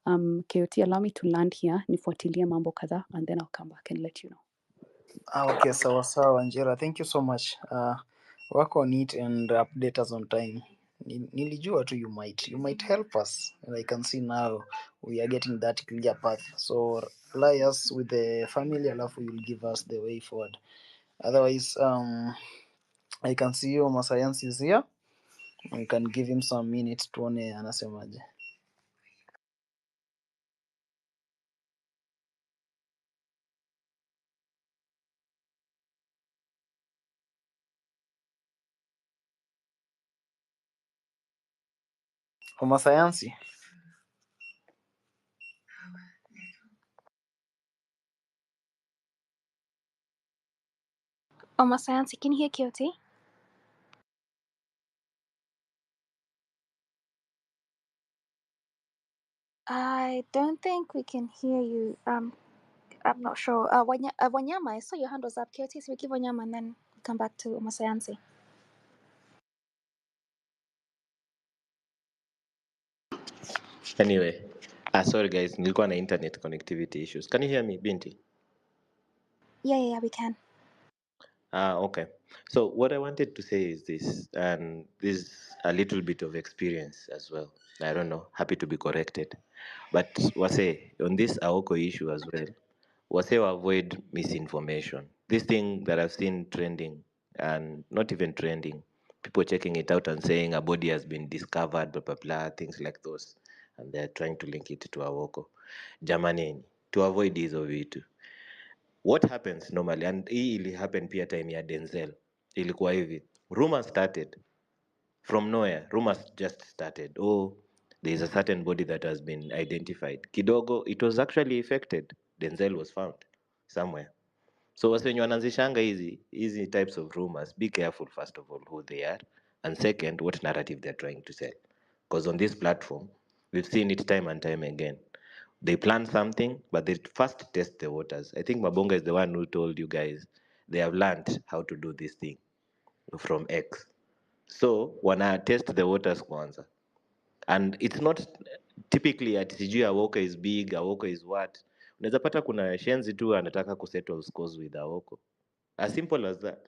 KOT, allow me to land here, nifuatilie mambo kadhaa, and then I'll come back and let you know. Okay, sawa sawa Njera, thank you so much. Work on it and update us on time. Nilijua tu you might help us, and I can see now we are getting that clear path. So lie us with the family, alafu you'll give us the way forward. Otherwise, I can see you Masayansi is here. We can give him some minutes tuone anasemaje. Masayansi. Oh, Masayansi, can you hear Kioti? I don't think we can hear you. I'm not sure. Wanyama, I saw your hand was up. Kioti, so we give Wanyama and then come back to Masayansi. Anyway, sorry guys, nilikuwa na internet connectivity issues. Can you hear me, Binti? Yeah, we can. Okay. So what I wanted to say is this, and this is a little bit of experience as well. I don't know, happy to be corrected. But Wase, on this Aoko issue as well, Wase will avoid misinformation. This thing that I've seen trending, and not even trending, people checking it out and saying a body has been discovered, blah, blah, blah, things like those. And they're trying to link it to Aoko. Jamaneni, to avoid hizo vitu. What happens normally, and hii ili happen pia time ya Denzel, ilikuwa hivi, rumors started from nowhere. Rumors just started, oh, there is a certain body that has been identified. Kidogo, it was actually affected. Denzel was found somewhere. So wasenye wananzishanga hizi types of rumors, be careful first of all who they are, and second, what narrative they're trying to sell. Because on this platform, we've seen it time and time again. They plan something, but they first test the waters. I think Mabonga is the one who told you guys they have learned how to do this thing from X. So wana test the waters kwanza. And it's not typically at sijui Aoko is big, Aoko is what. Unaweza pata kuna shenzi tu anataka kusettle scores with Aoko. As simple as that.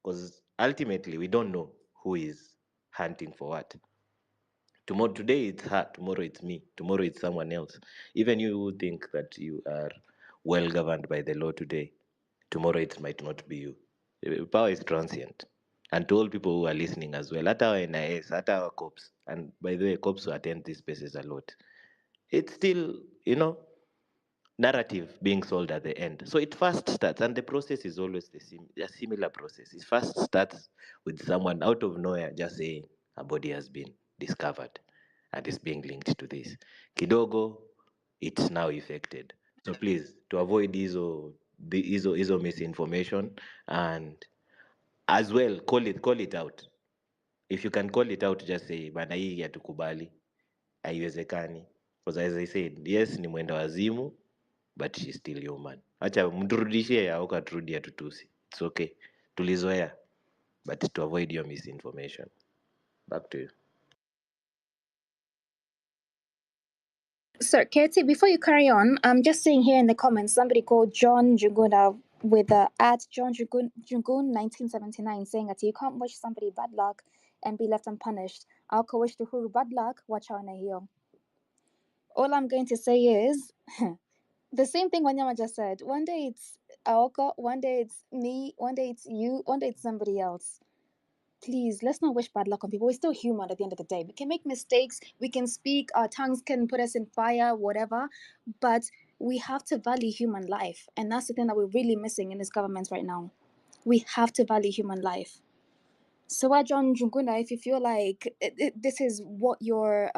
Because ultimately we don't know who is hunting for what. Today it's her, tomorrow it's me, tomorrow it's someone else. Even you who think that you are well governed by the law today, tomorrow it might not be you. Power is transient. And to all people who are listening as well, at our NIS, at our cops, and by the way, cops who attend these spaces a lot, it's still, narrative being sold at the end. So it first starts, and the process is always a similar process. It first starts with someone out of nowhere just saying a body has been discovered and is being linked to this. Kidogo, it's now affected. So please, to avoid hizo misinformation, and as well call it out. If you can call it out, just say bana, hii hatukubali, haiwezekani. Because as I said, yes, ni mwenda wazimu, but she's still human. Acha mturudishie au katurudia tutusi. It's okay. Tulizoea, but to avoid your misinformation. Back to you. Sir, Katie, before you carry on, I'm just seeing here in the comments somebody called John Juguna with at John Jugun 1979 saying that you can't wish somebody bad luck and be left unpunished. I'll wish the Huru bad luck, watch out on a heel. All I'm going to say is the same thing Wanyama just said. One day it's Aoko, one day it's me, one day it's you, one day it's somebody else. Please, let's not wish bad luck on people. We're still human at the end of the day. We can make mistakes, we can speak, our tongues can put us in fire, whatever, but we have to value human life. And that's the thing that we're really missing in this government right now. We have to value human life. So, John Junguna, if you feel like this is what you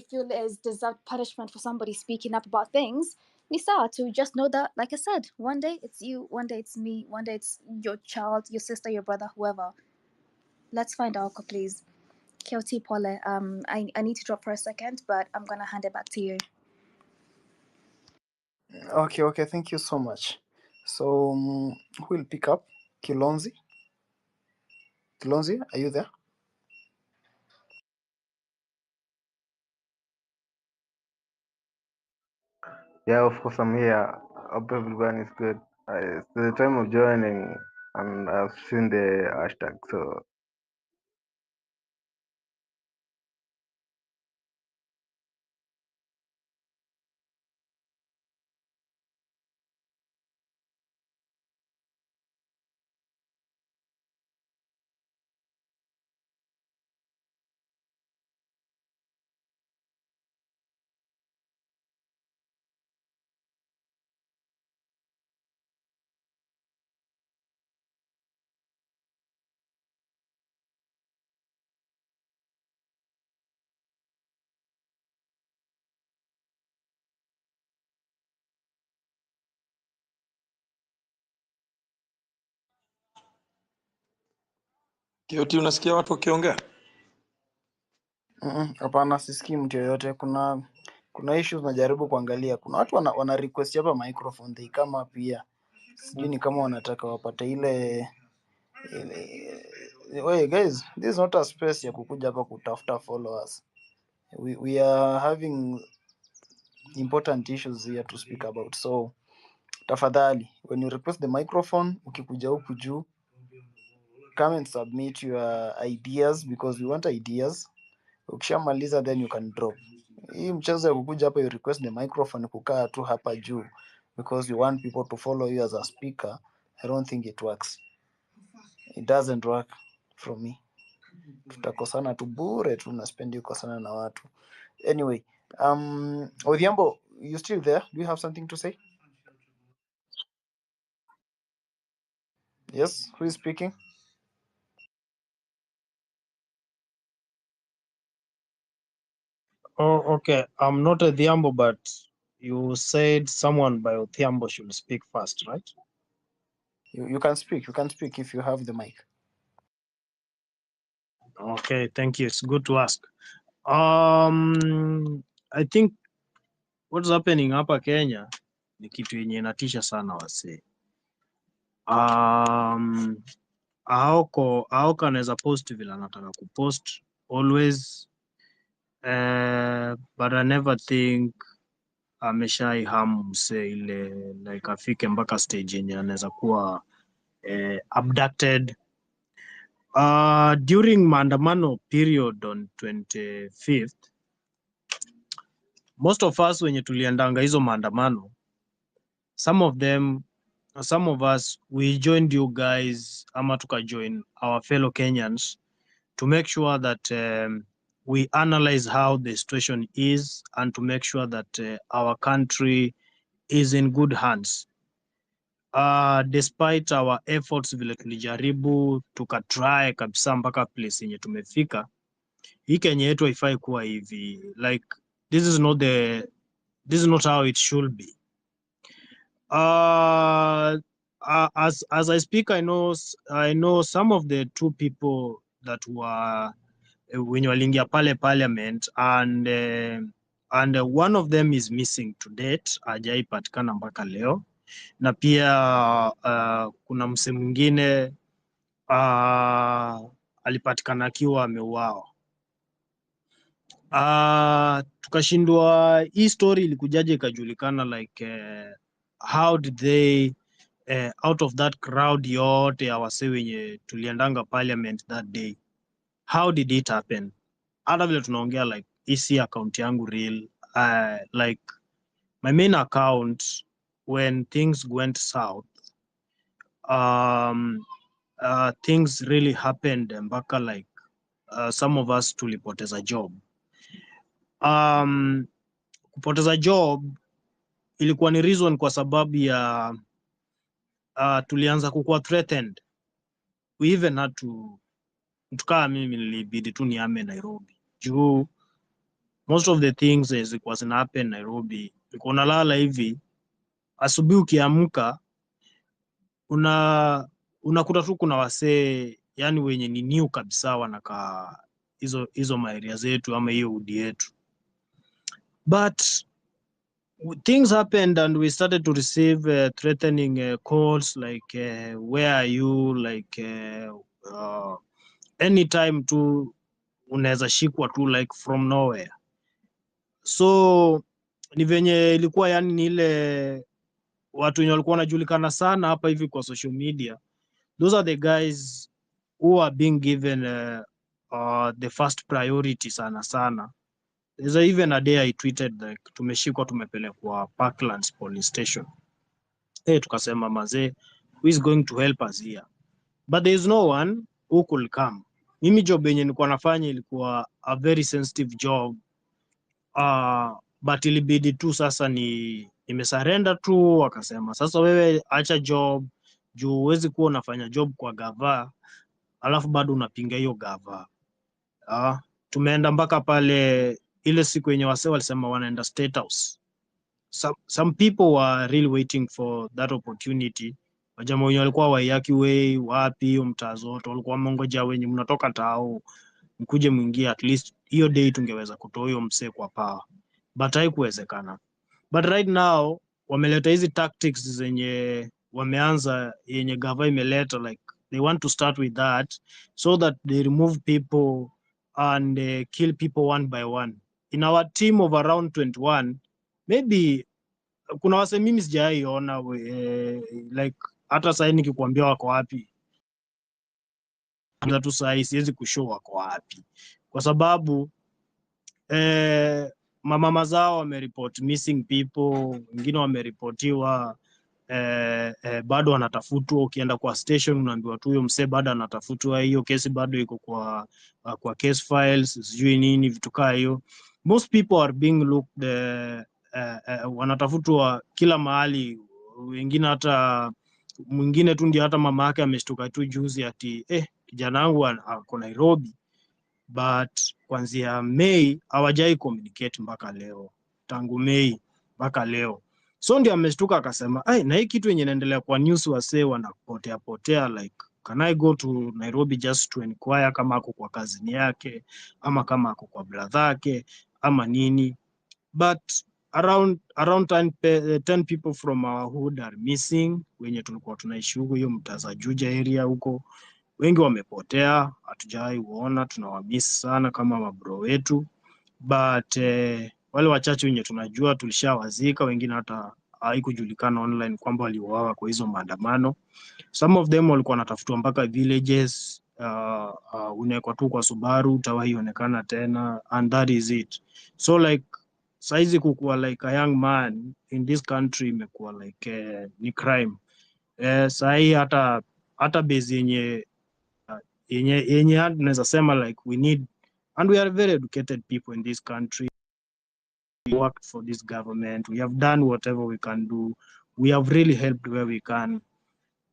feel is deserved punishment for somebody speaking up about things, Nisa, to just know that, like I said, one day it's you, one day it's me, one day it's your child, your sister, your brother, whoever. Let's find out, please. Kioti Pole, I need to drop for a second, but I'm gonna hand it back to you. Okay, thank you so much. So who will pick up? Kilonzi, are you there? Yeah, of course I'm here. Hope everyone is good. It's the time of joining, and I've seen the hashtag. So Kioti, unasikia watu wakiongea? Hapana, sisikii mtu yoyote. Kuna issues najaribu kuangalia. Kuna watu wana request hapa microphone they kama pia. Sijui ni kama wanataka wapate ile Wait guys, this is not a space ya kukuja hapa kutafuta followers. We are having important issues here to speak about. So tafadhali, when you request the microphone, ukikuja huku juu, come and submit your ideas because we want ideas. Ukishamaliza then you can drop. Hii mchezo ya kukuja hapa you request the microphone kukaa tu hapa juu because you want people to follow you as a speaker, I don't think it works. It doesn't work from me. Tutakosana tu bure tu, naspendi kukosana na watu. Anyway, Odhiambo, you still there? Do you have something to say? Yes, who is speaking? Oh, okay. I'm not a Thiambo, but you said someone by Thiambo should speak first, right? You can speak. You can speak if you have the mic. Okay, thank you. It's good to ask. I think what's happening hapa Kenya ni kitu yenye inatisha sana wasee. Aoko anaweza post vile anataka kupost always, but I never think ameshai harm msee ile like afike mpaka stage yenye anaweza kuwa abducted. During maandamano period on 25th, most of us wenye tuliendanga hizo maandamano, some of them some of us, we joined you guys, ama join our fellow Kenyans to make sure that we analyze how the situation is and to make sure that our country is in good hands. Despite our efforts vile tulijaribu tukatry kabisa mpaka place yenye tumefika, hii Kenya yetu haifai kuwa hivi. Like this is not how it should be. As I speak, I know some of the two people that were when you waliingia pale parliament, and one of them is missing to date, hajaipatikana mpaka leo, na pia kuna msee mwingine alipatikana akiwa ameuawa. Tukashindwa hii story ilikujaje ikajulikana, like how did they out of that crowd yote ya wasee wenye tuliendanga parliament that day, how did it happen? Hata vile tunaongea like isi account yangu real, like my main account, when things went south, things really happened mpaka like some of us tulipoteza job. Kupoteza job ilikuwa ni reason kwa sababu ya tulianza kukuwa threatened. We even had to, tukaa mimi nilibidi tu niame Nairobi juu most of the things zilikuwa zina happen Nairobi. Ulikuwa unalala hivi, asubuhi ukiamka unakuta tu kuna wasee yani wenye ni new kabisa wanakaa hizo maeria zetu ama hiyo udi yetu. But things happened and we started to receive threatening calls like where are you, like anytime tu unaweza shikwa tu like from nowhere. So ni venye ilikuwa yani ni ile watu wenye walikuwa wanajulikana sana hapa hivi kwa social media, those are the guys who are being given the first priority sana. There's even a day I tweeted like tumeshikwa tumepelekwa Parklands police station. Tukasema mazee, who is going to help us here? But there is no one who could come. Mimi job yenye nilikuwa nafanya ilikuwa a very sensitive job, but ilibidi tu sasa nimesurrender tu. Wakasema sasa wewe acha job juu huwezi kuwa unafanya job kwa gava alafu bado unapinga hiyo gava. Tumeenda mpaka pale ile siku yenye wasee walisema wanaenda State House. Some people were really waiting for that opportunity. Wajamaa wenye walikuwa Waiyaki Way wapi hiyo mtaa zote walikuwa wameongoja wenye mnatoka tao mkuje mwingie, at least hiyo day tungeweza kutoa hiyo msee kwa power, but haikuwezekana. But right now wameleta hizi tactics zenye wameanza yenye gava imeleta, like they want to start with that so that they remove people and kill people one by one. In our team of around 21, maybe kuna wase mimi sijaiona like hata sasa nikikwambia wako wapi tu sasa siwezi kushow wako wapi, kwa sababu mama zao wamereport missing people, wengine wameripotiwa bado wanatafutwa. Ukienda kwa station unaambiwa tu huyo msee bado anatafutwa, hiyo kesi bado iko kwa case files, sijui nini vitu kaa hiyo. Most people are being looked, wanatafutwa kila mahali. Wengine hata mwingine tu ndio hata mama yake ameshtuka tu juzi ati kijana wangu ako Nairobi, but kuanzia Mei hawajai communicate mpaka leo, tangu Mei mpaka leo. So ndio ameshtuka akasema na hii kitu yenye inaendelea kwa news wasee wanapotea, like can I go to Nairobi just to inquire kama ako kwa kazini yake ama kama ako kwa brother yake ama nini. But around 10 people from our hood are missing, wenye tulikuwa tunaishi huko hiyo mtaza Juja area huko. Wengi wamepotea, hatujai uona, tunawamiss sana kama mabro wetu. But wale wachache wenye tunajua tulishawazika, wengine hata haikujulikana online kwamba waliuawa kwa hizo maandamano. Some of them walikuwa wanatafutwa mpaka villages, unawekwa tu kwa Subaru utawaionekana tena, and that is it. So like saizi kukuwa like a young man in this country imekuwa like ni crime. Sahi hata base yenye tunaweza sema like we need, and we are very educated people in this country. We worked for this government, we have done whatever we can do, we have really helped where we can,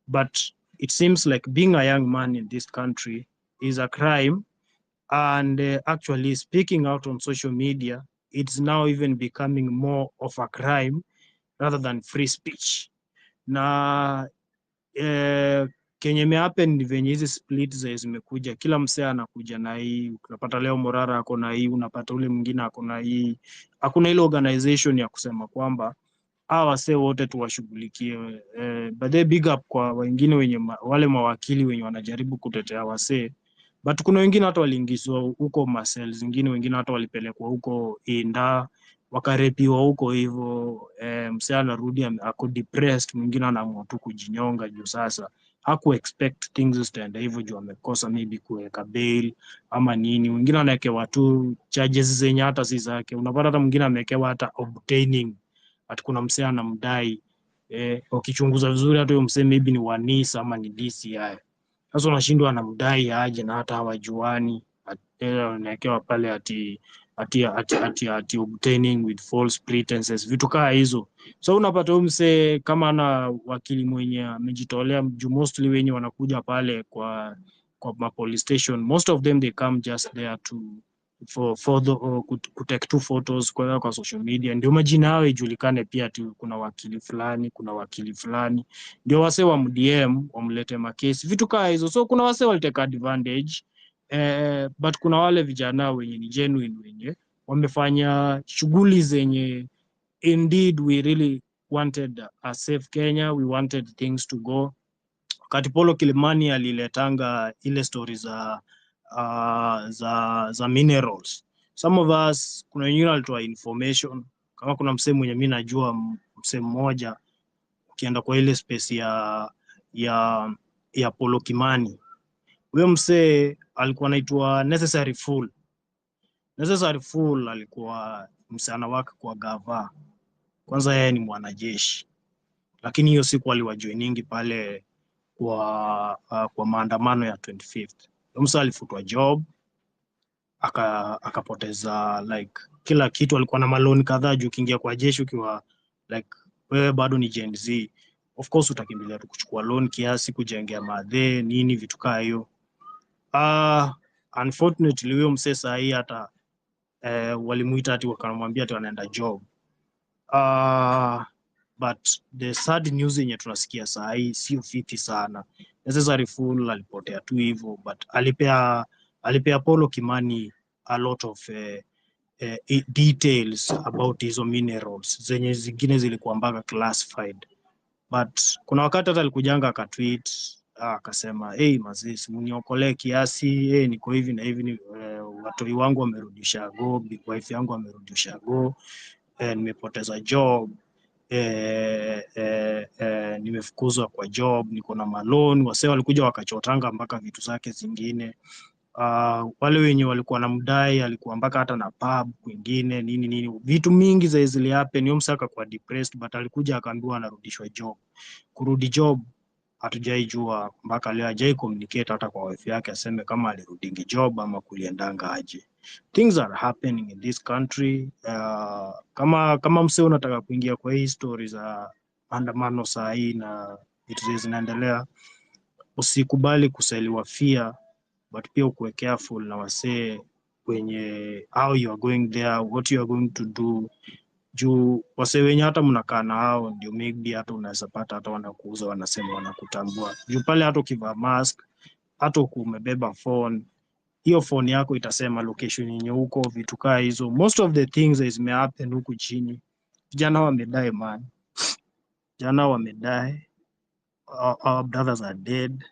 but it seems like being a young man in this country is a crime. And actually speaking out on social media, it's now even becoming more of a crime rather than free speech. Na kenye imehappen ni venye hizi split zimekuja, kila msee anakuja na hii. Unapata leo Morara ako na hii, unapata ule mwingine ako na hii. Hakuna ile organization ya kusema kwamba hawa wasee wote tuwashughulikie. But they big up kwa wengine wenye wale mawakili wenye wanajaribu kutetea wasee, but kuna wengine hata waliingizwa huko masel zingine, wengine hata walipelekwa huko inda wakarepiwa huko hivyo. Msee anarudi ako depressed, mwingine anaamua tu kujinyonga juu sasa haku expect things zitaenda hivyo juu amekosa maybe kuweka bail ama nini. Wengine anawekewa tu charges zenye hata si zake. Unapata hata mwingine amewekewa hata obtaining, ati kuna msee anamdai. Ukichunguza vizuri hata huyo msee maybe ni wanisa ama ni DCI. Sasa unashindwa anamdai aje na hata hawajuani. Anawekewa pale ati obtaining with false pretenses, vitu kaa hizo. So unapata huyo msee kama ana wakili mwenye amejitolea, mostly wenye wanakuja pale kwa police station, most of them they come just there to kutake two photos kwa social media, ndio majina yao ijulikane pia tu kuna wakili fulani, ndio wase wa MDM wamlete makesi, vitu kaa hizo. So kuna wase waliteka advantage, but kuna wale vijana wenye ni genuine, wenye wamefanya shughuli zenye indeed we really wanted a safe Kenya, we wanted things to go. Wakati Polo Kilimani aliletanga ile story za minerals, some of us, kuna wengine walitoa information. Kama kuna msee mwenye mimi najua, msee mmoja ukienda kwa ile space ya Polo Kimani, huyo msee alikuwa anaitwa Necessary Fool. Necessary Fool alikuwa msee anawaka kwa gava. Kwanza yeye ni mwanajeshi, lakini hiyo siku aliwajoiningi pale kwa maandamano ya 25th. Msee alifutwa job, akapoteza like kila kitu. Alikuwa na maloni kadhaa juu ukiingia kwa jeshi ukiwa like wewe bado ni Gen Z, of course utakimbilia tu kuchukua loan kiasi kujengea madhe nini, vitu kaa hiyo. Unfortunately huyo msee sahi hata walimuita ati wakamwambia ati wanaenda job. But the sad news yenye tunasikia sahi sio fiti sana. Necessary Fool alipotea tu hivyo, but alipea Polo Kimani a lot of details about hizo minerals zenye zingine zilikuwa mpaka classified. But kuna wakati hata alikujanga akatweet akasema, hey mazee mniokolee kiasi, niko hivi na hivi, watoi wangu wamerudisha go, big wife yangu wamerudisha go, nimepoteza job, nimefukuzwa kwa job, niko na maloni. Wasee walikuja wakachotanga mpaka vitu zake zingine. Wale wenye walikuwa na mdai alikuwa mpaka hata na pub kwingine nini, vitu mingi za zile happen. Yeye msaka kwa depressed, but alikuja akaambiwa anarudishwa job. Kurudi job hatujaijua mpaka leo, hajai communicate hata kwa wife yake aseme kama alirudingi job ama kuliendanga aje. Things are happening in this country. Kama msee unataka kuingia kwa hii stories za andamano saa hii na vitu zinaendelea, usikubali kuseliwa fear, but pia ukuwe careful na wasee wenye how you are going there, what you are going to do. Juu wasee wenye hata mnakaa na hao ndio maybe hata unaweza pata hata wanakuuza, wanasema wanakutambua. Juu pale hata ukivaa mask, hata umebeba phone, hiyo phone yako itasema location yenye huko, vitu kaa hizo. Most of the things is may happen huku chini. Vijana wamedai man, vijana wamedai, our brothers are dead.